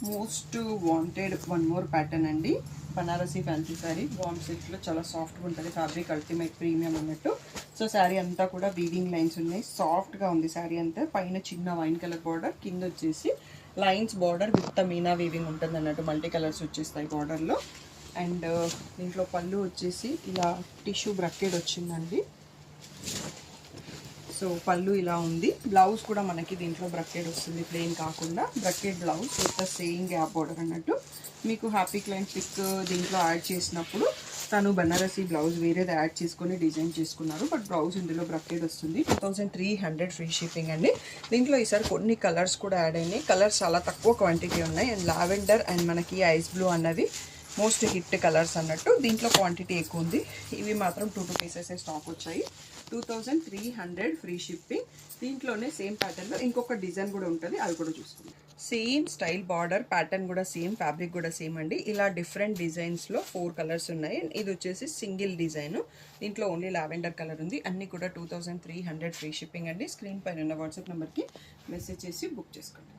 Most wanted one more pattern అండి. Banarasi fancy sari bond సిల్క్లో చాలా సాఫ్ట్గా ఉంటుంది. ఫ్యాబ్రిక్ అల్టిమేట్ ప్రీమియం అన్నట్టు. సో శారీ అంతా కూడా వీవింగ్ లైన్స్ ఉన్నాయి. సాఫ్ట్గా ఉంది శారీ అంతా. పైన చిన్న వైన్ కలర్ బార్డర్, కింద వచ్చేసి lines border with Meena weaving ఉంటుంది అన్నట్టు. మల్టీ కలర్స్ వచ్చేస్తాయి బార్డర్లో. అండ్ దీంట్లో పళ్ళు వచ్చేసి ఇలా టిష్యూ బ్రకెట్ వచ్చిందండి. సో పళ్ళు ఇలా ఉంది. బ్లౌజ్ కూడా మనకి దీంట్లో బ్రకెట్ వస్తుంది, ప్లెయిన్ కాకుండా bracket blouse with same gap border అన్నట్టు. మీకు హ్యాపీ క్లయింట్ పిక్ దీంట్లో యాడ్ చేసినప్పుడు తను బనారసీ బ్లౌజ్ వేరేది యాడ్ చేసుకొని డిజైన్ చేసుకున్నారు. బట్ బ్లౌజ్ ఇందులో బ్రకెట్ వస్తుంది. 2300 ఫ్రీ షిప్పింగ్ అండి. దీంట్లో ఈసారి కొన్ని కలర్స్ కూడా యాడ్ అయినాయి. కలర్స్ చాలా తక్కువ క్వాంటిటీ ఉన్నాయి. అండ్ లావెండర్ అండ్ మనకి ఐస్ బ్లూ అన్నవి మోస్ట్ హిట్ కలర్స్ అన్నట్టు. దీంట్లో క్వాంటిటీ ఎక్కువ ఉంది. ఇవి మాత్రం 2 పీసెస్ స్టాక్ వచ్చాయి. 2300 ఫ్రీ షిప్పింగ్. దీంట్లోనే సేమ్ ప్యాటర్న్లో ఇంకొక డిజైన్ కూడా ఉంటుంది, అది కూడా చూసుకుందాం. సేమ్ స్టైల్ బార్డర్ ప్యాటర్న్ కూడా సేమ్, ఫ్యాబ్రిక్ కూడా సేమ్ అండి. ఇలా డిఫరెంట్ డిజైన్స్లో 4 కలర్స్ ఉన్నాయి. ఇది వచ్చేసి సింగిల్ డిజైన్. దీంట్లో ఓన్లీ లావెండర్ కలర్ ఉంది. అన్నీ కూడా 2300 ఫ్రీ షిప్పింగ్ అండి. స్క్రీన్ పైన ఉన్న వాట్సాప్ నెంబర్కి మెసేజ్ చేసి బుక్ చేసుకోండి.